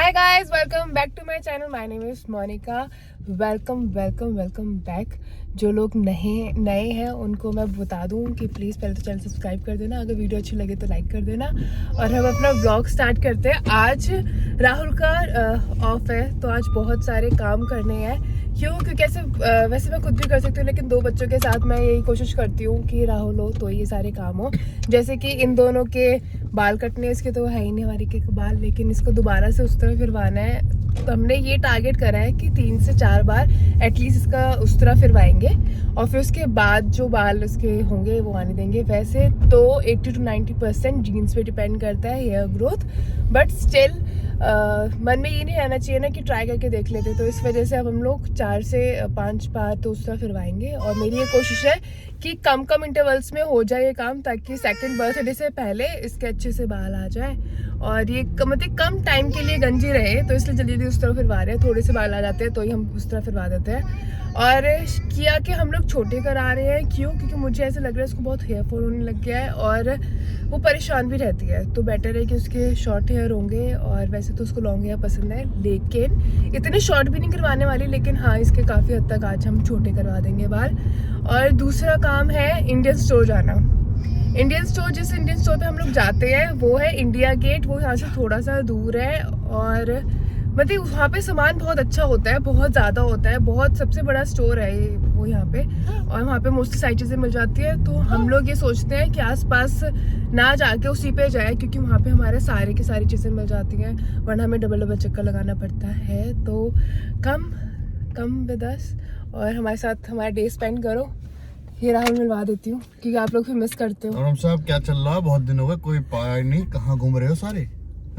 Hi guys, welcome back to my channel. My name is Monika. Welcome back. जो लोग नए हैं उनको मैं बता दूं कि प्लीज़ पहले तो चैनल सब्सक्राइब कर देना, अगर वीडियो अच्छी लगे तो लाइक कर देना। और हम अपना व्लॉग स्टार्ट करते हैं। आज राहुल का ऑफ है तो आज बहुत सारे काम करने हैं। क्यों? क्योंकि ऐसे वैसे मैं खुद भी कर सकती हूँ, लेकिन दो बच्चों के साथ मैं यही कोशिश करती हूँ कि राहुल हो तो ये सारे काम हो। जैसे कि इन दोनों के बाल कटने, इसके तो है ही नहीं हमारे के बाल, लेकिन इसको दोबारा से उस तरह फिरवाना है। तो हमने ये टारगेट करा है कि 3 से 4 बार एटलीस्ट इसका उस तरह फिरवाएंगे और फिर उसके बाद जो बाल उसके होंगे वो आने देंगे। वैसे तो 80 to 90% जीन्स पे डिपेंड करता है हेयर ग्रोथ, बट स्टिल मन में ये नहीं रहना चाहिए ना कि ट्राई करके देख लेते। तो इस वजह से अब हम लोग 4 से 5 बार तो उस तरह फिरवाएंगे। और मेरी ये कोशिश है कि कम इंटरवल्स में हो जाए ये काम, ताकि सेकंड बर्थडे से पहले इसके अच्छे से बाल आ जाए और ये मतलब कम टाइम के लिए गंजी रहे। तो इसलिए जल्दी उस तरह फिरवा रहे हैं। थोड़े से बाल आ जाते हैं तो ही हम उस तरह फिरवा देते हैं। और किया कि हम लोग छोटे करा रहे हैं। क्यों? क्योंकि मुझे ऐसा लग रहा है उसको बहुत हेयर फॉल होने लग गया है और वो परेशान भी रहती है। तो बेटर है कि उसके शॉर्ट हेयर होंगे। और वैसे तो उसको लॉन्ग हेयर पसंद है, लेकिन इतने शॉर्ट भी नहीं करवाने वाली। लेकिन हाँ, इसके काफ़ी हद तक आज हम छोटे करवा देंगे बाल। और दूसरा काम है इंडियन स्टोर जाना। इंडियन स्टोर, जिस इंडियन स्टोर पे हम लोग जाते हैं वो है इंडिया गेट। वो यहाँ से थोड़ा सा दूर है और मतलब वहाँ पे सामान बहुत अच्छा होता है, बहुत ज़्यादा होता है। बहुत सबसे बड़ा स्टोर है वो यहाँ पे, और वहाँ पे मोस्टली सारी चीज़ें मिल जाती है। तो हम लोग ये सोचते हैं कि आसपास ना जाके उसी पे जाए, क्योंकि वहाँ पे हमारे सारे की सारी चीज़ें मिल जाती हैं, वरना हमें डबल चक्कर लगाना पड़ता है। तो कम विद अस और हमारे साथ हमारा डे स्पेंड करो। ये राहुल मिलवा देती हूँ क्योंकि आप लोग भी मिस करते हो। और हम साहब क्या चल रहा है? बहुत दिन हो गए, कोई पाया नहीं। कहाँ घूम रहे हो सारे?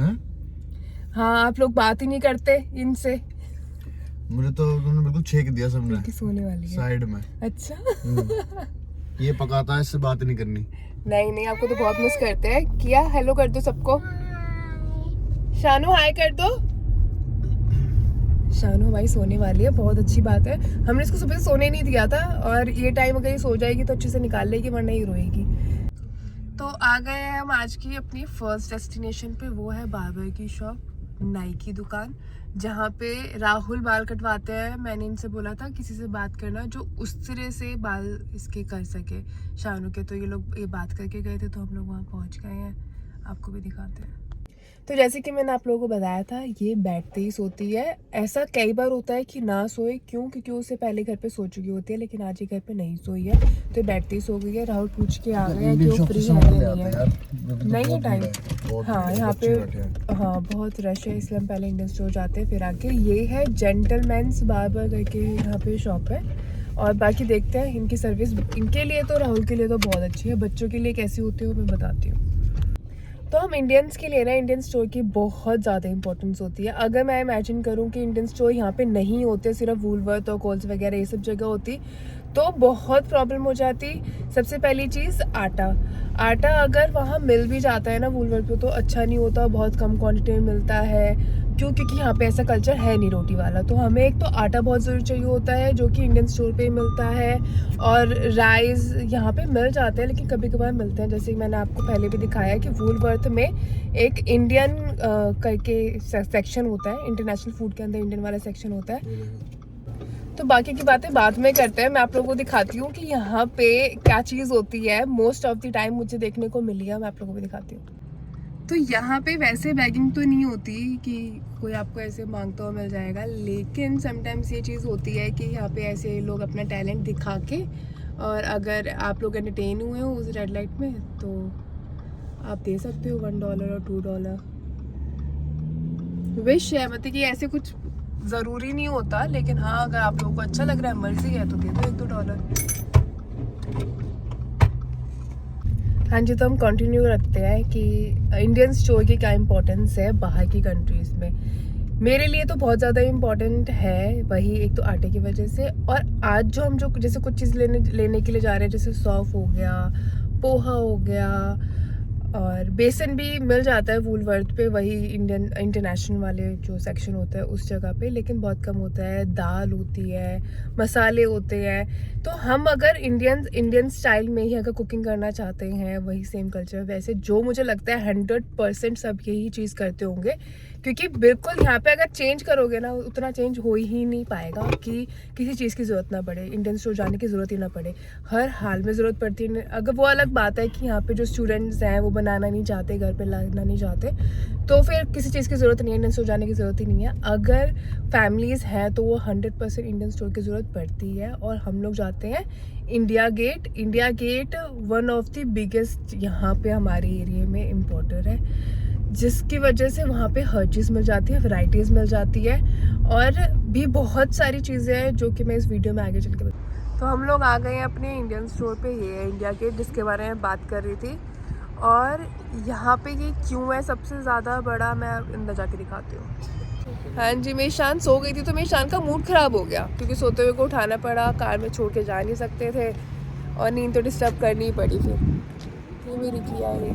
हैं? हाँ, आप लोग बात ही नहीं करते इनसे। मुझे तो तुमने बिल्कुल छेक दिया सबने। सोने वाली है साइड में। अच्छा। ये पकाता है, इससे बात नहीं करनी। नहीं, आपको तो बहुत मिस करते हैं। किया हेलो कर दो सबको। शानू हाय कर दो। शानू भाई सोने वाली है, बहुत अच्छी बात है। हमने इसको सुबह से सोने नहीं दिया था, और ये टाइम अगर ये सो जाएगी तो अच्छे से निकाल लेगी, वरना ही रोएगी। तो आ गए हैं हम आज की अपनी फर्स्ट डेस्टिनेशन पे। वो है बार्बर की शॉप, नाई की दुकान, जहाँ पे राहुल बाल कटवाते हैं। मैंने इनसे बोला था किसी से बात करना जो उस तरह से बाल इसके कर सके शानू के। तो ये लोग ये बात करके गए थे, तो हम लोग वहाँ पहुँच गए हैं। आपको भी दिखाते हैं। तो जैसे कि मैंने आप लोगों को बताया था, ये बैठते ही सोती है। ऐसा कई बार होता है कि ना सोए। क्यों? क्योंकि उसे पहले घर पे सो चुकी होती है, लेकिन आज ये घर पे नहीं सोई है, तो बैठते ही सो गई है। राहुल पूछ के आ गया कि वो फ्री है या नहीं है। नहीं है टाइम। हाँ, यहाँ पे हाँ बहुत रश है, इसलिए हम पहले इंडियन स्टोर जाते हैं फिर आके। ये है जेंटलमैन्स बार्बर करके यहाँ पे शॉप है। और बाकी देखते हैं इनकी सर्विस। इनके लिए तो, राहुल के लिए तो बहुत अच्छी है। बच्चों के लिए कैसी होती है वो मैं बताती हूँ। तो हम इंडियंस के लिए ना, इंडियन स्टोर की बहुत ज़्यादा इंपॉर्टेंस होती है। अगर मैं इमेजिन करूँ कि इंडियन स्टोर यहाँ पे नहीं होते, सिर्फ वूलवर्थ और कोल्स वगैरह ये सब जगह होती, तो बहुत प्रॉब्लम हो जाती। सबसे पहली चीज़ आटा अगर वहाँ मिल भी जाता है ना वूलवर्थ पे, तो अच्छा नहीं होता, बहुत कम क्वांटिटी में मिलता है। क्यों? क्योंकि यहाँ पे ऐसा कल्चर है नहीं रोटी वाला। तो हमें एक तो आटा बहुत ज़रूरी चाहिए होता है, जो कि इंडियन स्टोर पे ही मिलता है। और राइस यहाँ पे मिल जाते हैं, लेकिन कभी कभार मिलते हैं। जैसे मैंने आपको पहले भी दिखाया कि वूलवर्थ में एक इंडियन करके सेक्शन होता है, इंटरनेशनल फूड के अंदर इंडियन वाला सेक्शन होता है। तो बाकी की बातें बाद में करते हैं। मैं आप लोगों को दिखाती हूँ कि यहाँ पे क्या चीज़ होती है। मोस्ट ऑफ द टाइम मुझे देखने को मिली है, मैं आप लोगों को भी दिखाती हूँ। तो यहाँ पे वैसे बैगिंग तो नहीं होती कि कोई आपको ऐसे मांगता हुआ मिल जाएगा, लेकिन समटाइम्स ये चीज़ होती है कि यहाँ पे ऐसे लोग अपना टैलेंट दिखा के, और अगर आप लोग एंटरटेन हुए हो उस रेड लाइट में, तो आप दे सकते हो $1 और $2। विश है, मतलब कि ऐसे कुछ ज़रूरी नहीं होता, लेकिन हाँ अगर आप लोगों को अच्छा लग रहा है, मर्जी है, तो दे दो $1-2। हाँ जी, तो हम कंटिन्यू रखते हैं कि इंडियन स्टोर की क्या इंपॉर्टेंस है बाहर की कंट्रीज़ में। मेरे लिए तो बहुत ज़्यादा इम्पोर्टेंट है, वही एक तो आटे की वजह से। और आज जो हम जो जैसे कुछ चीज़ लेने के लिए जा रहे हैं, जैसे सौंफ हो गया, पोहा हो गया, और बेसन भी मिल जाता है वूलवर्थ पे, वही इंडियन इंटरनेशनल वाले जो सेक्शन होता है उस जगह पे, लेकिन बहुत कम होता है। दाल होती है, मसाले होते हैं। तो हम अगर इंडियन स्टाइल में ही अगर कुकिंग करना चाहते हैं, वही सेम कल्चर, वैसे जो मुझे लगता है 100% सब यही चीज़ करते होंगे, क्योंकि बिल्कुल यहाँ पे अगर चेंज करोगे ना उतना चेंज हो ही नहीं पाएगा कि किसी चीज़ की ज़रूरत ना पड़े, इंडियन स्टोर जाने की ज़रूरत ही ना पड़े। हर हाल में ज़रूरत पड़ती है। अगर वो अलग बात है कि यहाँ पे जो स्टूडेंट्स हैं वो बनाना नहीं चाहते, घर पे लाना नहीं चाहते, तो फिर किसी चीज़ की ज़रूरत नहीं है, इंडियन स्टोर जाने की ज़रूरत ही नहीं है। अगर फैमिलीज़ हैं तो वो 100% इंडियन स्टोर की ज़रूरत पड़ती है। और हम लोग जाते हैं India get one of the biggest यहाँ पे हमारे एरिया में इम्पोर्टर है, जिसकी वजह से वहाँ पे हर चीज़ मिल जाती है, वैरायटीज़ मिल जाती है, और भी बहुत सारी चीज़ें हैं जो कि मैं इस वीडियो में आगे चल के तो हम लोग आ गए हैं अपने इंडियन स्टोर पे। ये है इंडिया गेट जिसके बारे में बात कर रही थी। और यहाँ पे ये क्यों है सबसे ज़्यादा बड़ा, मैं अंदर जाके दिखाती हूँ। हाँ जी, मेरी शान सो गई थी तो मेरी शान का मूड ख़राब हो गया, क्योंकि सोते हुए को उठाना पड़ा, कार में छोड़ के जा नहीं सकते थे, और नींद तो डिस्टर्ब करनी ही पड़ी। फिर ये मेरी किया है।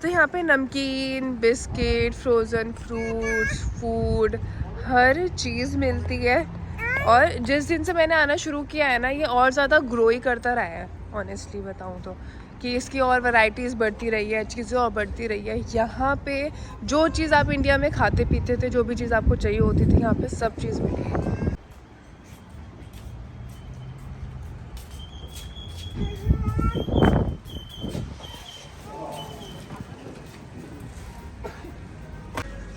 तो यहाँ पे नमकीन, बिस्किट, फ्रोज़न फ्रूट्स, फूड, हर चीज़ मिलती है। और जिस दिन से मैंने आना शुरू किया है ना, ये और ज़्यादा ग्रो ही करता रहा है, ऑनेस्टली बताऊँ तो, कि इसकी और वैरायटीज़ बढ़ती रही है, चीज़ें और बढ़ती रही है। यहाँ पे जो चीज़ आप इंडिया में खाते पीते थे, जो भी चीज़ आपको चाहिए होती थी, यहाँ पे सब चीज़ मिलेगी।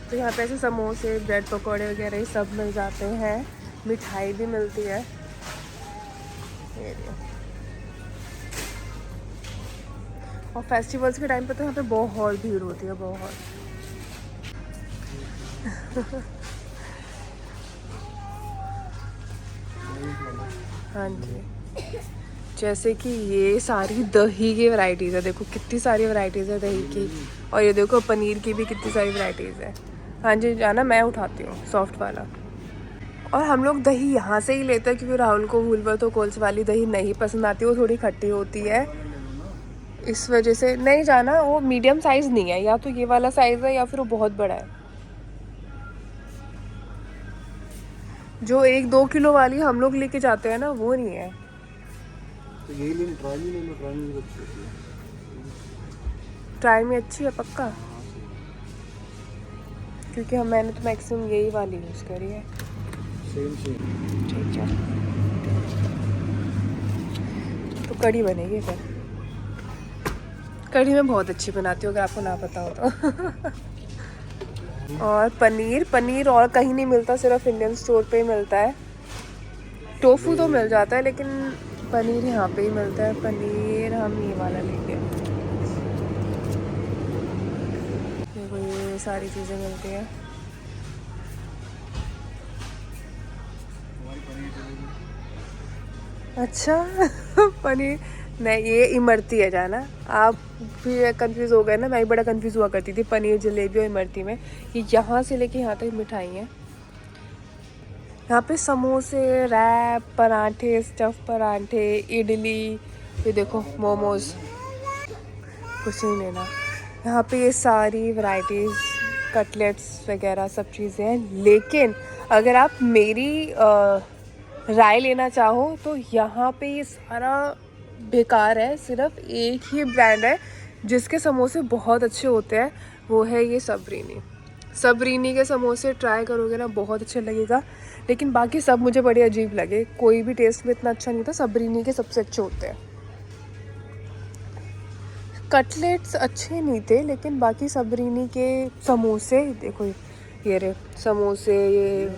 तो यहाँ पे ऐसे समोसे, ब्रेड पकौड़े वगैरह ये सब मिल जाते हैं। मिठाई भी मिलती है। और फेस्टिवल्स के टाइम पे तो यहाँ पे बहुत भीड़ होती है, बहुत। हाँ जी, जैसे कि ये सारी दही की वैरायटीज़ है, देखो कितनी सारी वैरायटीज़ है दही की। और ये देखो पनीर की भी कितनी सारी वैरायटीज़ है। हाँ जी, जाना मैं उठाती हूँ सॉफ्ट वाला। और हम लोग दही यहाँ से ही लेते हैं, क्योंकि राहुल को वूलवर्थ और कोल्स वाली दही नहीं पसंद आती, वो थोड़ी खट्टी होती है, इस वजह से नहीं जाना। वो मीडियम साइज़ नहीं है, या तो ये वाला साइज़ है या फिर वो बहुत बड़ा है। जो 1-2 किलो वाली हम लोग लेके जाते हैं ना, वो नहीं है। तो यही लेनी, ट्राई नहीं लेना, ट्राई नहीं अच्छी। ट्राई में अच्छी है पक्का, क्योंकि मैंने तो मैक्सिमम यही वाली यूज़ करी है। सेम ठीक है, तो कढ़ी बनेगी फिर। कढ़ी मैं बहुत अच्छी बनाती हूँ, अगर आपको ना पता हो तो। और पनीर और कहीं नहीं मिलता, सिर्फ इंडियन स्टोर पे ही मिलता है। टोफू तो मिल जाता है, लेकिन पनीर यहाँ पे ही मिलता है। पनीर हम ये वाला लेंगे। देखो ये सारी चीज़ें मिलती हैं। अच्छा पनीर नहीं, ये इमरती है जाना। आप भी कंफ्यूज हो गए ना, मैं भी बड़ा कंफ्यूज हुआ करती थी पनीर जलेबी और इमरती में, कि यहाँ से लेके यहाँ तक मिठाई है। यहाँ पे समोसे, रैप, पराठे, स्टफ पराठे, इडली, ये देखो मोमोज, कुछ नहीं लेना। यहाँ पे ये सारी वैरायटीज़, कटलेट्स वगैरह सब चीज़ें हैं। लेकिन अगर आप मेरी राय लेना चाहो तो यहाँ पे ये सारा बेकार है। सिर्फ एक ही ब्रांड है जिसके समोसे बहुत अच्छे होते हैं, वो है ये सबरीनी के समोसे। ट्राई करोगे ना बहुत अच्छे लगेगा, लेकिन बाकी सब मुझे बड़े अजीब लगे, कोई भी टेस्ट में इतना अच्छा नहीं था। सबरीनी के सबसे अच्छे होते हैं। कटलेट्स अच्छे नहीं थे, लेकिन बाकी सबरीनी के समोसे, देखो ये रे समोसे, ये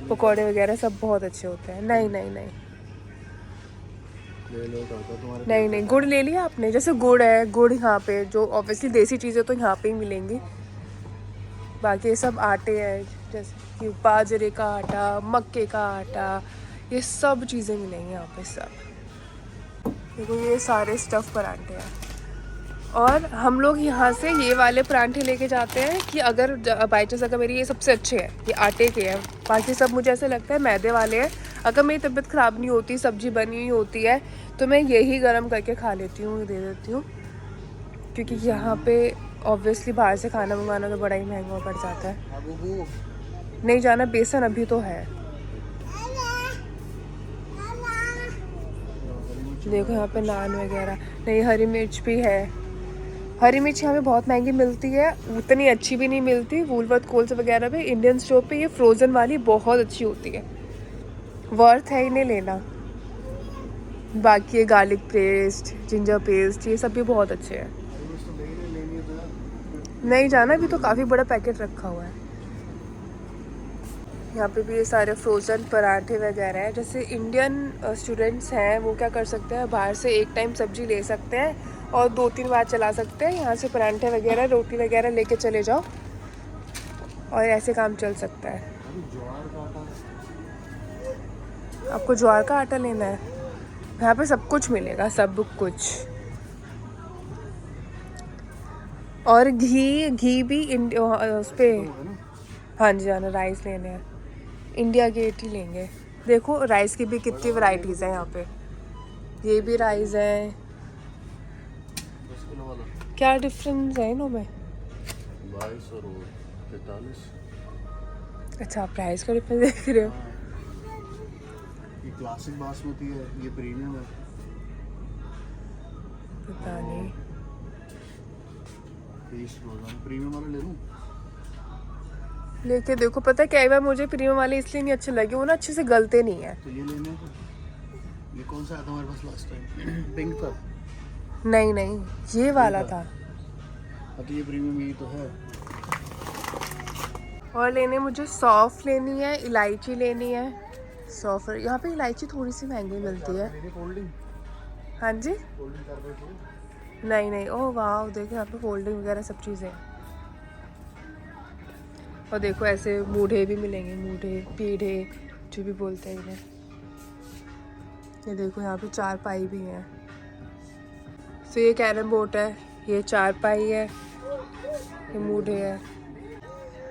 पकौड़े वगैरह सब बहुत अच्छे होते हैं। नहीं, गुड़ ले लिया आपने? जैसे गुड़ है, गुड़ यहाँ पे जो ऑब्वियसली देसी चीज़ें तो यहाँ पे ही मिलेंगी। बाकी ये सब आटे हैं, जैसे कि बाजरे का आटा, मक्के का आटा, ये सब चीज़ें मिलेंगी यहाँ पे सब। देखो ये सारे स्टफ़ पराठे हैं। और हम लोग यहाँ से ये वाले पराठे लेके जाते हैं कि अगर बाई चांस अगर मेरी ये सबसे अच्छे हैं, ये आटे के हैं, बाकी सब मुझे ऐसे लगता है मैदे वाले हैं। अगर मेरी तबीयत ख़राब नहीं होती, सब्ज़ी बनी हुई होती है, तो मैं यही गर्म करके खा लेती हूँ, दे देती हूँ। क्योंकि यहाँ पे ऑब्वियसली बाहर से खाना मंगाना तो बड़ा ही महंगा पड़ जाता है। नहीं जाना, बेसन अभी तो है। देखो यहाँ पे नान वगैरह, नहीं हरी मिर्च भी है। हरी मिर्च यहाँ पे बहुत महंगी मिलती है, उतनी अच्छी भी नहीं मिलती। वूलवर्थ कोल्स वगैरह पे, इंडियन स्टोर पे ये फ्रोज़न वाली बहुत अच्छी होती है, वर्थ है इन्हें लेना। बाकी ये गार्लिक पेस्ट, जिंजर पेस्ट, ये सब भी बहुत अच्छे हैं। नहीं जाना, अभी तो काफ़ी बड़ा पैकेट रखा हुआ है। यहाँ पे भी ये सारे फ्रोज़न पराठे वगैरह हैं। जैसे इंडियन स्टूडेंट्स हैं वो क्या कर सकते हैं, बाहर से एक टाइम सब्जी ले सकते हैं और 2-3 बार चला सकते हैं। यहाँ से पराठे वगैरह, रोटी वगैरह लेके चले जाओ और ऐसे काम चल सकता है। आपको ज्वार का आटा लेना है? यहाँ पे सब कुछ मिलेगा, सब कुछ। और घी भी उस पर, हाँ जी हाँ, राइस लेने हैं, इंडिया गेट ही लेंगे। देखो राइस की भी कितनी वैरायटीज़ हैं यहाँ पे। ये भी राइस है। क्या डिफरेंस है इनों में? 22 और 43। अच्छा, आप प्राइस का डिफरेंस देख रहे हो? ये क्लासिक बासमती है, ये प्रीमियम है। पता नहीं, प्रीमियम वाला ले लूं? लेके देखो। पता है कई बार मुझे प्रीमियम वाले इसलिए नहीं अच्छे लगे, वो ना अच्छे से गलते नहीं है। तो ये लेने हैं। ये कौन सा आया था हमारे पास लास्ट टाइम? पिंक था? नहीं, ये वाला था। तो ये प्रीमियम यही तो है। और लेने मुझे सौंफ लेनी है, इलायची लेनी है। सौंफ, यहाँ पे इलायची थोड़ी सी महंगी मिलती है। हाँ जी, नहीं, ओह वाह, देखो यहाँ पे फोल्डिंग वगैरह सब चीज़ें हैं। और देखो ऐसे मूढ़े भी मिलेंगे, मूढ़े, पीढ़े, जो भी बोलते हैं इन्हें। ये देखो यहाँ पे चारपाई भी है। तो ये कैरम बोर्ड है, ये चारपाई है, ये मूढ़े है।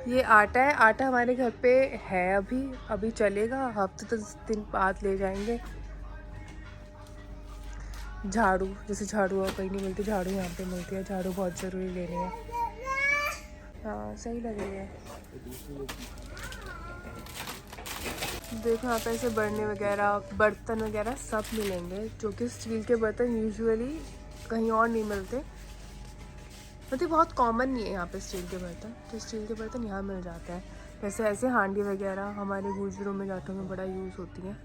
ये आटा है, आटा हमारे घर पे है अभी चलेगा, हफ्ते 10 दिन बाद ले जाएंगे। झाड़ू, जैसे झाड़ू और कहीं नहीं मिलती, झाड़ू यहाँ पे मिलती है। झाड़ू बहुत ज़रूरी लेनी है। हाँ सही लग रही है। देखो यहाँ पे ऐसे बर्ने वगैरह, बर्तन वगैरह सब मिलेंगे, जो कि स्टील के बर्तन यूजुअली कहीं और नहीं मिलते। मतलब बहुत कॉमन नहीं है यहाँ पे स्टील के बर्तन, तो स्टील के बर्तन यहाँ मिल जाता है। जैसे ऐसे हांडी वगैरह हमारे गुजरों में, जाटों में बड़ा यूज़ होती हैं।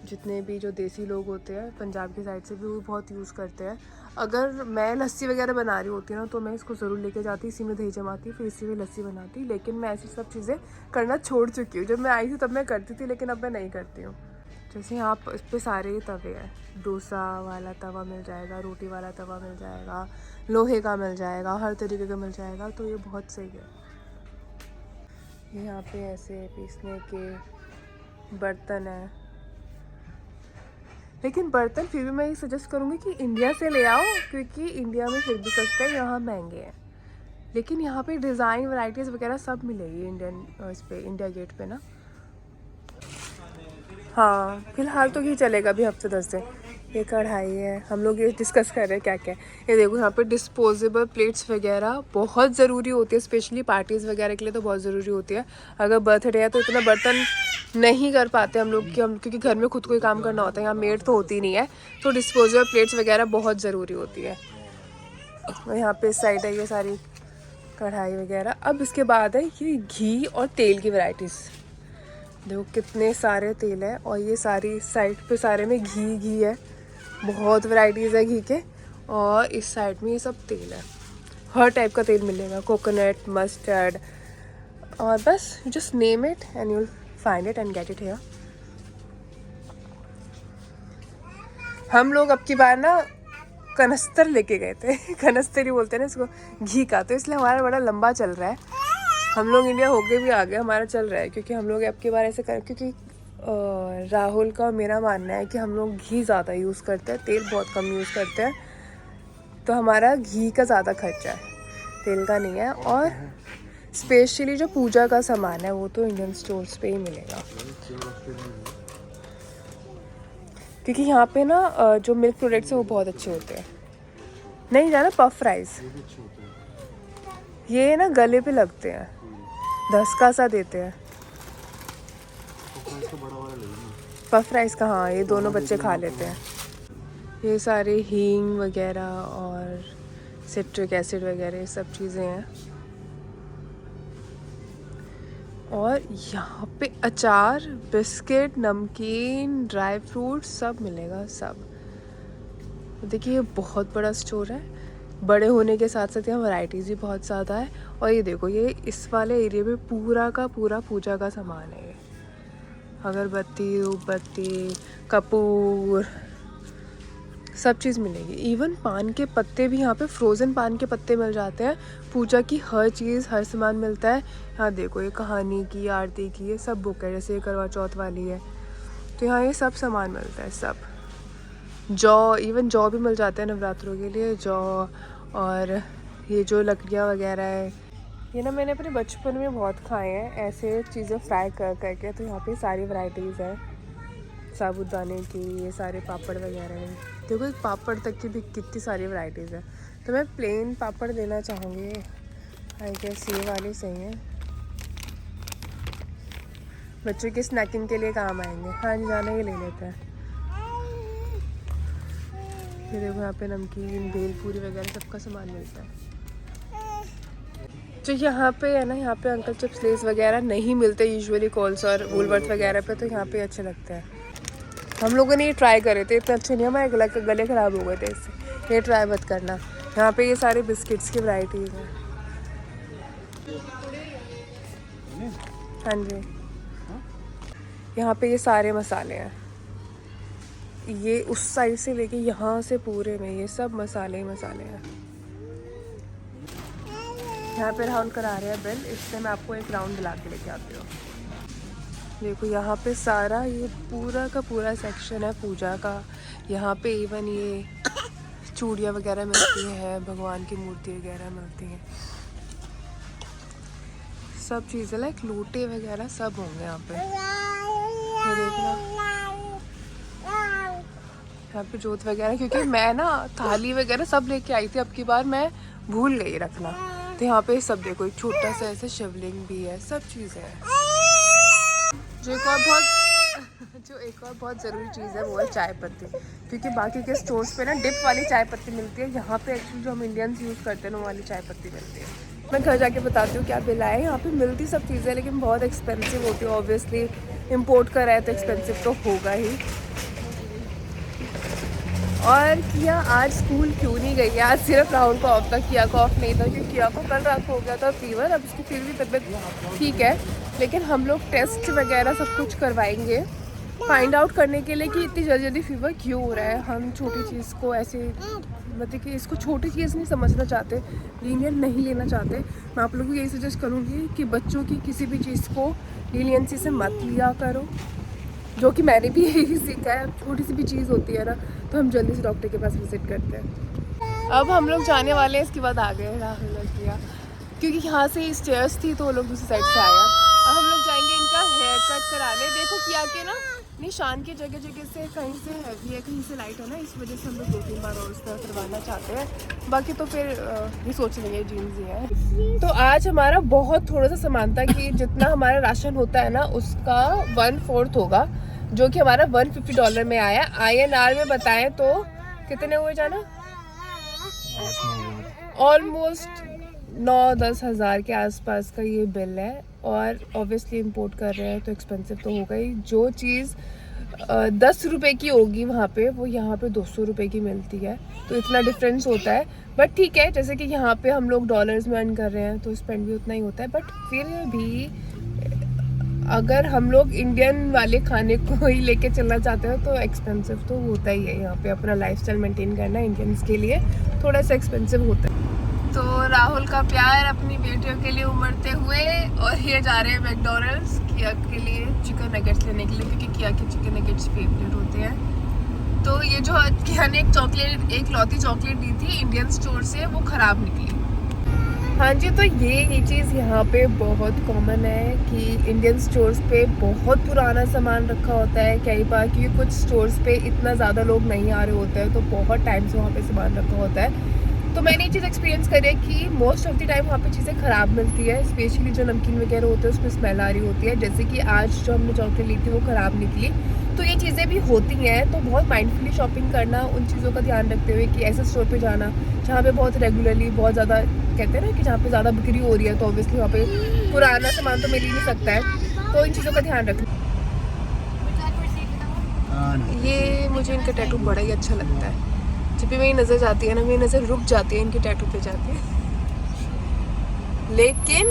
जितने भी जो देसी लोग होते हैं पंजाब की साइड से भी, वो बहुत यूज़ करते हैं। अगर मैं लस्सी वगैरह बना रही होती ना, तो मैं इसको ज़रूर लेके जाती, इसी में दही जमाती, फिर इसी में लस्सी बनाती। लेकिन मैं ऐसी सब चीज़ें करना छोड़ चुकी हूँ। जब मैं आई थी तब मैं करती थी, लेकिन अब मैं नहीं करती हूँ। जैसे यहाँ इस पर सारे तवे हैं, डोसा वाला तवा मिल जाएगा, रोटी वाला तवा मिल जाएगा, लोहे का मिल जाएगा, हर तरीके का मिल जाएगा। तो ये बहुत सही है। यहाँ पे ऐसे पीसने के बर्तन हैं, लेकिन बर्तन फिर भी मैं ये सजेस्ट करूँगी कि इंडिया से ले आओ, क्योंकि इंडिया में फिर भी सस्ते हैं, यहाँ महंगे हैं। लेकिन यहाँ पे डिज़ाइन, वैराइटीज़ वगैरह सब मिलेगी इंडियन इस पे, इंडिया गेट पे ना। हाँ फिलहाल तो ये चलेगा अभी हफ्ते 10 दिन। ये कढ़ाई है, हम लोग ये डिस्कस कर रहे हैं क्या क्या। ये देखो यहाँ पे डिस्पोजेबल प्लेट्स वगैरह बहुत ज़रूरी होती है, स्पेशली पार्टीज़ वगैरह के लिए तो बहुत ज़रूरी होती है। अगर बर्थडे है तो इतना बर्तन नहीं कर पाते हम लोग क्योंकि घर में खुद को ही काम करना होता है, यहाँ मेड तो होती नहीं है, तो डिस्पोजेबल प्लेट्स वगैरह बहुत ज़रूरी होती है। और यहाँ पे इस साइड है ये सारी कढ़ाई वगैरह। अब इसके बाद है ये घी और तेल की वैराइटीज़। देखो कितने सारे तेल है, और ये सारी साइड पे सारे में घी है, बहुत वैराइटीज़ है घी के। और इस साइड में ये सब तेल है, हर टाइप का तेल मिलेगा, कोकोनट, मस्टर्ड, और बस just name it and you will find it and get it here. हम लोग अब की बार ना कनस्तर लेके गए थे कनस्तर ही बोलते हैं ना इसको, घी का, तो इसलिए हमारा बड़ा लंबा चल रहा है। हम लोग इंडिया होके भी आ गए, हमारा चल रहा है, क्योंकि हम लोग अब की बार ऐसे कर, क्योंकि राहुल का और मेरा मानना है कि हम लोग घी ज़्यादा यूज़ करते हैं, तेल बहुत कम यूज़ करते हैं, तो हमारा घी का ज़्यादा खर्चा है, तेल का नहीं है। और स्पेशली जो पूजा का सामान है वो तो इंडियन स्टोर्स पे ही मिलेगा, क्योंकि यहाँ पे ना जो मिल्क प्रोडक्ट्स हैं वो बहुत अच्छे होते हैं। नहीं जाना पफ फ्राइज, ये भी अच्छे होते हैं। ये ना गले पे लगते हैं, धसका सा देते हैं। तो बड़ा वाला ले लेना। पफ फ्राइज का, हाँ ये दोनों बच्चे खा लेते हैं। ये सारे हींग वगैरह और सिट्रिक एसिड वगैरह ये सब चीज़ें हैं। और यहाँ पे अचार, बिस्किट, नमकीन, ड्राई फ्रूट सब मिलेगा सब। देखिए ये बहुत बड़ा स्टोर है, बड़े होने के साथ साथ यहाँ वैरायटीज़ भी बहुत ज़्यादा है। और ये देखो, ये इस वाले एरिया में पूरा का पूरा पूजा का सामान है। अगरबत्ती, धूपबत्ती, कपूर, सब चीज़ मिलेगी। इवन पान के पत्ते भी यहाँ पे फ्रोज़न पान के पत्ते मिल जाते हैं। पूजा की हर चीज़, हर सामान मिलता है। यहाँ देखो ये कहानी की, आरती की, ये सब बुक है। जैसे ये करवा चौथ वाली है तो यहाँ ये सब सामान मिलता है सब। जौ, इवन जौ भी मिल जाते हैं नवरात्रों के लिए, जौ। और ये जो लकड़ियाँ वगैरह है, ये ना मैंने अपने बचपन में बहुत खाए हैं ऐसे चीज़ें फ्राई कर करके। तो यहाँ पे सारी वैरायटीज़ है साबूदाने की, ये सारे पापड़ वगैरह हैं। देखो एक पापड़ तक की भी कितनी सारी वैरायटीज़ है। तो मैं प्लेन पापड़ देना चाहूँगी, आई गेस ये वाले सही हैं, बच्चों के स्नैकिंग के लिए काम आएंगे। हाँ जी, जाना ये ले लेते हैं। ये देखो यहाँ पे नमकीन, भेलपूरी वगैरह सबका सामान मिलता है। जो यहाँ पे है ना, यहाँ पे अंकल चिप्स लेस वगैरह नहीं मिलते यूजुअली कॉल्स और वूलवर्थ वगैरह पे, तो यहाँ पे अच्छे लगते हैं। हम लोगों ने ये ट्राई करे थे, इतने अच्छे नहीं, हमारे गले ख़राब हो गए थे इससे। ये ट्राई मत करना। यहाँ पे ये सारे बिस्किट्स की वैरायटीज़ हैं। हाँ जी, यहाँ पे ये सारे मसाले हैं। ये उस साइड से लेके यहाँ से पूरे में ये सब मसाले ही मसाले हैं। यहाँ पे राउंड करा रहे हैं बिल, इससे मैं आपको एक राउंड दिला के लेके आती हूँ। देखो यहाँ पे सारा ये पूरा का पूरा सेक्शन है पूजा का। यहाँ पे इवन ये चूड़ियाँ वगैरह मिलती हैं, भगवान की मूर्ति वगैरह मिलती हैं, सब चीज़ें लाइक लोटे वगैरह सब होंगे यहाँ पे। ये देखना यहाँ पे जोत वगैरह, क्योंकि मैं ना थाली वगैरह सब लेके आई थी, अब की बार मैं भूल गई रखना। तो यहाँ पे सब देखो, एक छोटा सा ऐसे शिवलिंग भी है, सब चीज़ें हैं। जो एक और बहुत ज़रूरी चीज़ है वो है चाय पत्ती, क्योंकि बाकी के स्टोर्स पे ना डिप वाली चाय पत्ती मिलती है, यहाँ पे एक्चुअली जो हम इंडियंस यूज़ करते हैं ना वो वाली चाय पत्ती मिलती है। मैं घर जाके बताती हूँ क्या बिल आए। यहाँ पे मिलती सब चीज़ें लेकिन बहुत एक्सपेंसिव होती है, ऑब्वियसली इम्पोर्ट कर रहा है तो एक्सपेंसिव तो होगा ही। और किया आज स्कूल क्यों नहीं गई? आज सिर्फ राहुल को ऑफ था, किया को ऑफ नहीं था, क्योंकि किया को कल रात को हो गया था फीवर। अब उसकी फिर भी तबीयत ठीक है, लेकिन हम लोग टेस्ट वगैरह सब कुछ करवाएंगे फाइंड आउट करने के लिए कि इतनी जल्दी जल्दी फीवर क्यों हो रहा है। हम छोटी चीज़ को ऐसे मतलब कि इसको छोटी चीज़ नहीं समझना चाहते, लीनियन नहीं लेना चाहते। मैं आप लोगों को यही सजेस्ट करूँगी कि बच्चों की किसी भी चीज़ को लीनियंसी से मत लिया करो, जो कि मैंने भी यही सीखा है। छोटी सी भी चीज़ होती है ना तो हम जल्दी से डॉक्टर के पास विजिट करते हैं। अब हम लोग जाने वाले हैं, इसके बाद आ गए राहुल किया, क्योंकि यहाँ से स्टेयर्स थी तो वो लोग दूसरी साइड से आया। अब हम लोग जाएंगे इनका हेयर कट कराने। देखो किया के ना निशान की जगह जगह से कहीं से हैवी है कहीं से लाइट है ना, इस वजह से हम लोग 2-3 बार और उसका करवाना चाहते हैं। बाकी तो फिर ये सोच लेंगे जीन्स ही है। तो आज हमारा बहुत थोड़ा सा सामान था कि जितना हमारा राशन होता है ना उसका 1/4 होगा, जो कि हमारा $150 में आया। INR में बताएं तो कितने हुए जाना? ऑलमोस्ट 9-10 हज़ार के आसपास का ये बिल है। और ऑब्वियसली इंपोर्ट कर रहे हैं तो एक्सपेंसिव तो होगा ही। जो चीज़ 10 रुपये की होगी वहाँ पे वो यहाँ पे 200 रुपये की मिलती है, तो इतना डिफरेंस होता है। बट ठीक है, जैसे कि यहाँ पे हम लोग डॉलर्स में अर्न कर रहे हैं तो स्पेंड भी उतना ही होता है। बट फिर भी अगर हम लोग इंडियन वाले खाने को ही लेके चलना चाहते हो तो एक्सपेंसिव तो होता ही है। यहाँ पे अपना लाइफस्टाइल मेंटेन करना इंडियंस के लिए थोड़ा सा एक्सपेंसिव होता है। तो राहुल का प्यार अपनी बेटियों के लिए उमड़ते हुए और ये जा रहे हैं मैकडॉनल्ड्स किया के लिए चिकन नगेट्स लेने के लिए, क्योंकि किया के चिकन नगेट्स फेवरेट होते हैं। तो ये जो किया ने एक लौती चॉकलेट दी थी इंडियन स्टोर से, वो ख़राब निकली। हाँ जी, तो ये चीज़ यहाँ पे बहुत कॉमन है कि इंडियन स्टोर्स पे बहुत पुराना सामान रखा होता है कई बार, क्योंकि कुछ स्टोर्स पे इतना ज़्यादा लोग नहीं आ रहे होते हैं तो बहुत टाइम से वहाँ पे सामान रखा होता है। तो मैंने ये चीज़ एक्सपीरियंस करी है कि मोस्ट ऑफ द टाइम वहाँ पे चीज़ें ख़राब मिलती है, स्पेशली जो नमकीन वगैरह होते हैं उसमें स्मेल आ रही होती है। जैसे कि आज जो हमने चॉकलेट ली थी वो ख़राब निकली। तो ये चीज़ें भी होती हैं, तो बहुत माइंडफुली शॉपिंग करना, उन चीज़ों का ध्यान रखते हुए कि ऐसे स्टोर पे जाना जहाँ पे बहुत रेगुलरली बहुत ज़्यादा कहते हैं ना कि जहाँ पे ज़्यादा बिक्री हो रही है, तो ऑब्वियसली वहाँ पे पुराना सामान तो मिल ही नहीं सकता है। तो इन चीज़ों का ध्यान रखना। ये मुझे इनका टैटू बड़ा ही अच्छा लगता है। जब भी मेरी नज़र जाती है ना, मेरी नज़र रुक जाती है इनके टैटू पे जाती है। लेकिन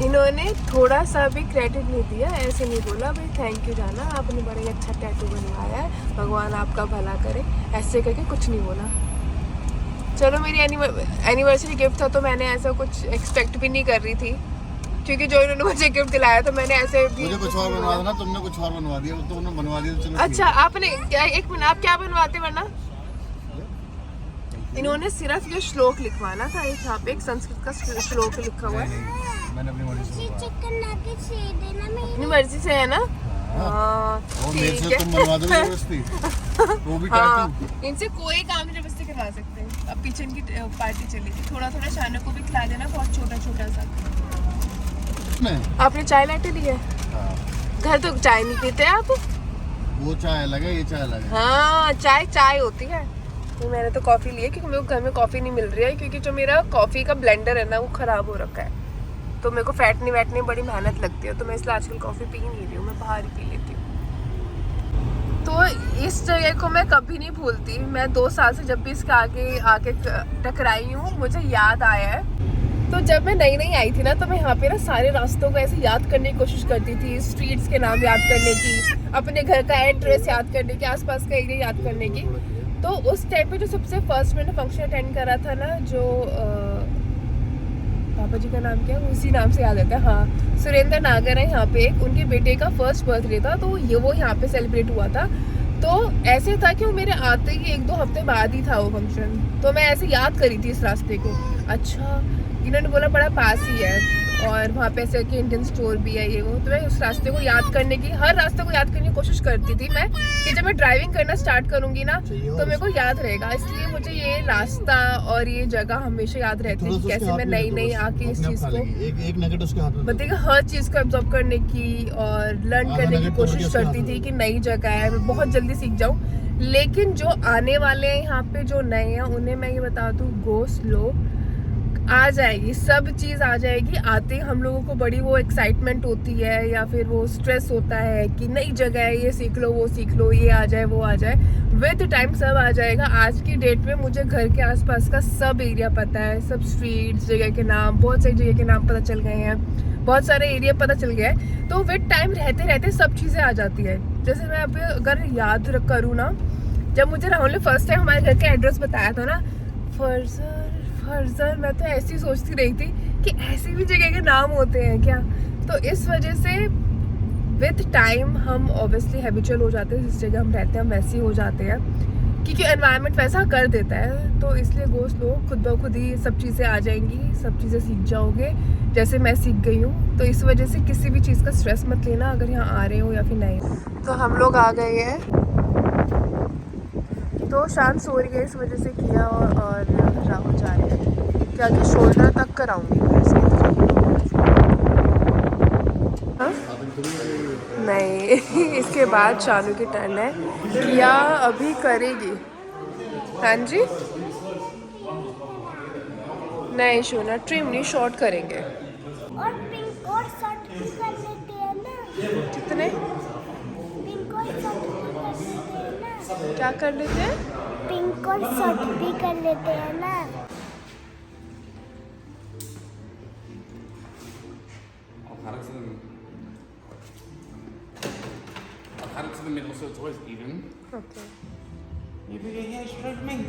इन्होंने थोड़ा सा भी क्रेडिट नहीं दिया, ऐसे नहीं बोला भाई थैंक यू जाना, आपने बड़ा ही अच्छा टैटू बनवाया है, भगवान आपका भला करे, ऐसे करके कुछ नहीं बोला। चलो मेरी एनिवर्सरी गिफ्ट था तो मैंने ऐसा कुछ एक्सपेक्ट भी नहीं कर रही थी, क्योंकि जो इन्होंने मुझे गिफ्ट दिलाया तो मैंने ऐसे भी मुझे कुछ और बनवा देना, तुमने कुछ और बनवा दिया, तुमने बनवा दिया तो चलो। अच्छा आपने क्या, एक मिनट, आप क्या बनवाते वरना? इन्होंने सिर्फ ये श्लोक लिखवाना था, एक यहाँ पे एक संस्कृत का श्लोक लिखा हुआ है। मैंने अपनी मर्जी से अपनी मर्जी से है ना? हाँ ठीक है। तुम बनवा दो जबरदस्ती, वो भी हाँ, इनसे कोई काम जबरदस्ती करवा सकते हैं। अब पीछे इनकी पार्टी चलेगी, थोड़ा थोड़ा शानू को भी खिला देना, बहुत छोटा छोटा सा। आपने चाय लाटे दी है? घर तो चाय नहीं पीते आप? वो चाय अलग है, ये चाय अलग है। हाँ चाय होती है। तो मैंने तो कॉफ़ी ली है क्योंकि मेरे को घर में कॉफ़ी नहीं मिल रही है, क्योंकि जो मेरा कॉफ़ी का ब्लेंडर है ना वो ख़राब हो रखा है, तो मेरे को फैटने वैटने बड़ी मेहनत लगती है, तो मैं इसलिए आजकल कॉफ़ी पी नहीं रही हूँ, मैं बाहर ही पी लेती हूँ। तो इस जगह को मैं कभी नहीं भूलती। मैं 2 साल से जब भी इसके आके टकराई हूँ, मुझे याद आया है। तो जब मैं नई आई थी ना, तो मैं यहाँ पे ना सारे रास्तों को ऐसे याद करने की कोशिश करती थी, स्ट्रीट्स के नाम याद करने की, अपने घर का एड्रेस याद करने की, आसपास का एरिया याद करने की। तो उस टाइम पे जो सबसे फर्स्ट मैंने फंक्शन अटेंड करा था ना, जो पापा जी का नाम क्या है, उसी नाम से याद आता है, हाँ सुरेंद्र नागर है यहाँ पे, एक उनके बेटे का फर्स्ट बर्थडे था, तो वो यहाँ पे सेलिब्रेट हुआ था। तो ऐसे था कि वो मेरे आते ही 1-2 हफ्ते बाद ही था वो फंक्शन, तो मैं ऐसे याद करी थी इस रास्ते को। अच्छा इन्होंने बोला बड़ा पास ही है, और वहाँ पे ऐसे कि इंडियन स्टोर भी है ये वो, तो मैं उस रास्ते को याद करने की, हर रास्ते को याद करने की कोशिश करती थी मैं, कि जब मैं ड्राइविंग करना स्टार्ट करूंगी ना तो मेरे को याद रहेगा। इसलिए मुझे ये रास्ता और ये जगह हमेशा याद रहती है, कैसे मैं नई आके इस चीज़ को एक नगेट उसके हाथ में बताइए, हर चीज़ को एब्जॉर्ब करने की और लर्न करने की कोशिश करती थी कि नई जगह है, मैं बहुत जल्दी सीख जाऊँ। लेकिन जो आने वाले हैं यहाँ पे, जो नए हैं, उन्हें मैं ये बता दूँ, गो स्लो, आ जाएगी, सब चीज़ आ जाएगी। आते ही हम लोगों को बड़ी वो एक्साइटमेंट होती है या फिर वो स्ट्रेस होता है कि नई जगह है, ये सीख लो वो सीख लो, ये आ जाए वो आ जाए। विद टाइम सब आ जाएगा। आज की डेट में मुझे घर के आसपास का सब एरिया पता है, सब स्ट्रीट्स, जगह के नाम, बहुत सारी जगह के नाम पता चल गए हैं, बहुत सारे एरिया पता चल गया है। तो विद टाइम रहते रहते सब चीज़ें आ जाती है। जैसे मैं अभी अगर याद करूँ ना, जब मुझे राहुल ने फर्स्ट टाइम हमारे घर का एड्रेस बताया था ना, फर्जर, मैं तो ऐसी सोचती रही थी कि ऐसी भी जगह के नाम होते हैं क्या। तो इस वजह से विद टाइम हम ऑब्वियसली हैबिचुअल हो जाते हैं, जिस जगह हम रहते हैं हम वैसे ही हो जाते हैं, क्योंकि एनवायरनमेंट वैसा कर देता है। तो इसलिए गो स्लो, खुद ब खुद ही सब चीज़ें आ जाएंगी, सब चीज़ें सीख जाओगे, जैसे मैं सीख गई हूँ। तो इस वजह से किसी भी चीज़ का स्ट्रेस मत लेना अगर यहाँ आ रहे हो या फिर नहीं। तो हम लोग आ गए हैं, तो शांत सो रही है, इस वजह से किया और राहुल जा रहे हैं, क्या कि शोल्डर तक कराऊंगी मैं इसके। हाँ? नहीं इसके बाद शानू की टर्न है, किया अभी करेगी। हाँ जी, नहीं शोना ट्रिम नहीं, शॉर्ट करेंगे। और पिंक और शर्ट भी कर लेते हैं ना। कितने? पिंक और शर्ट भी कर लेते हैं ना। क्या कर लेते हैं? पिंक और शर्ट भी कर लेते हैं ना। to the middle so it's always even. Okay. You do your hair straight, man.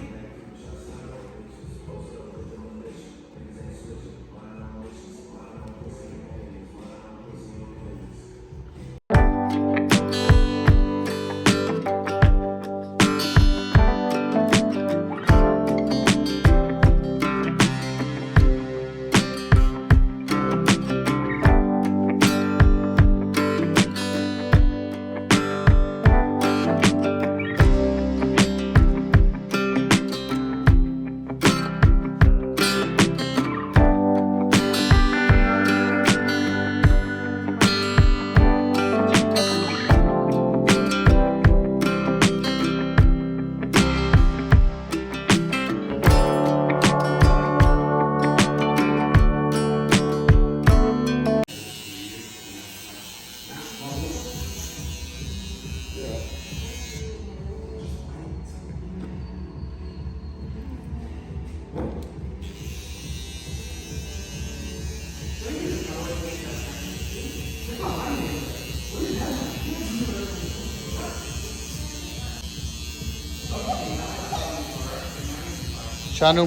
Shanu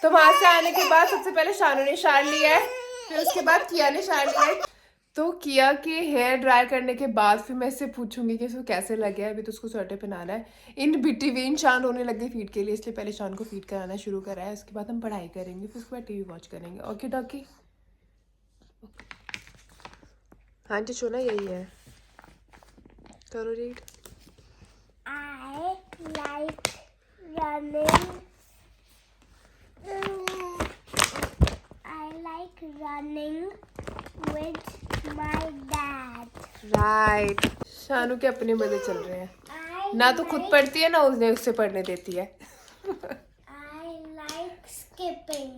तो वहां से आने के बाद सबसे पहले शानू ने शार लिया है, फिर उसके बाद किया ने शार लिया है। तो किया के हेयर ड्राई करने के बाद फिर मैं इससे पूछूंगी कि इसको कैसे लगे। अभी तो उसको स्वेटर पहनाना है। इन बिटवीन शान रोने लग गई फीड के लिए, इसलिए पहले शान को फीड कराना शुरू करा है। उसके बाद हम पढ़ाई करेंगे, फिर उसके बाद टीवी वॉच करेंगे। Okay dokey? हाँ जी सोना, यही है। करो read. I like running with my dad. Right. Shanu के अपने मजे चल रहे हैं, I ना तो खुद पढ़ती है ना उससे पढ़ने देती है। like skipping.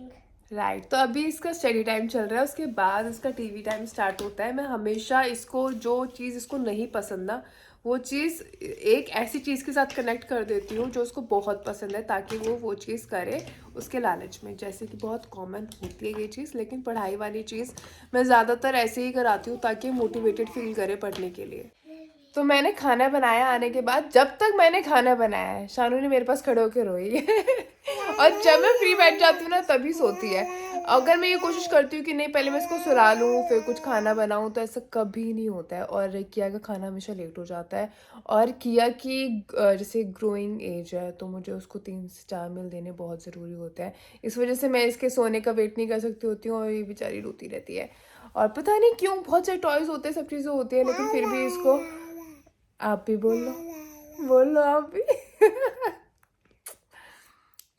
राइट तो अभी इसका स्टडी टाइम चल रहा है, उसके बाद इसका टीवी टाइम स्टार्ट होता है। मैं हमेशा इसको जो चीज़ इसको नहीं पसंद ना, वो चीज़ एक ऐसी चीज़ के साथ कनेक्ट कर देती हूँ जो उसको बहुत पसंद है, ताकि वो चीज़ करे उसके लालच में। जैसे कि बहुत कॉमन होती है ये चीज़, लेकिन पढ़ाई वाली चीज़ मैं ज़्यादातर ऐसे ही कराती हूँ ताकि मोटिवेटेड फील करे पढ़ने के लिए। तो मैंने खाना बनाया आने के बाद, जब तक मैंने खाना बनाया है शानू ने मेरे पास खड़े होकर रोई है। और जब मैं फ्री बैठ जाती हूँ ना तभी सोती है। अगर मैं ये कोशिश करती हूँ कि नहीं पहले मैं इसको सुला लूँ फिर कुछ खाना बनाऊँ, तो ऐसा कभी नहीं होता है। और किया का खाना हमेशा लेट हो जाता है। और किया की जैसे ग्रोइंग एज है, तो मुझे उसको 3 से 4 मील देने बहुत ज़रूरी होते हैं। इस वजह से मैं इसके सोने का वेट नहीं कर सकती होती हूँ, और ये बेचारी रोती रहती है। और पता नहीं क्यों, बहुत सारे टॉयज़ होते हैं, सब चीज़ें होती है, लेकिन फिर भी इसको। आप भी बोल लो आप भी।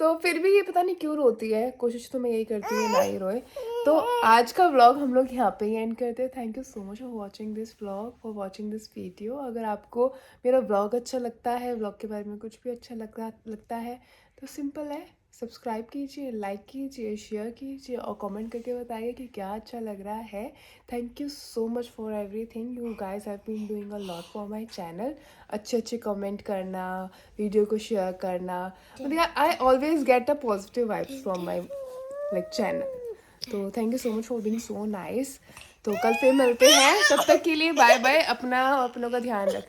तो फिर भी ये पता नहीं क्यों रोती है। कोशिश तो मैं यही करती हूँ ना ही रोए। तो आज का व्लॉग हम लोग यहाँ पे ही एंड करते हैं। Thank you so much for watching this vlog, for watching this video. अगर आपको मेरा व्लॉग अच्छा लगता है, व्लॉग के बारे में कुछ भी अच्छा लगता है, तो सिंपल है, सब्सक्राइब कीजिए, लाइक कीजिए, शेयर कीजिए और कमेंट करके बताइए कि क्या अच्छा लग रहा है। Thank you so much for everything. You guys have been doing a lot for my channel. अच्छे कमेंट करना, वीडियो को शेयर करना, मतलब I always get a positive vibes from my like channel. तो thank you so much for being so nice. तो कल फिर मिलते हैं, तब तक के लिए बाय बाय। अपनों का ध्यान रखें।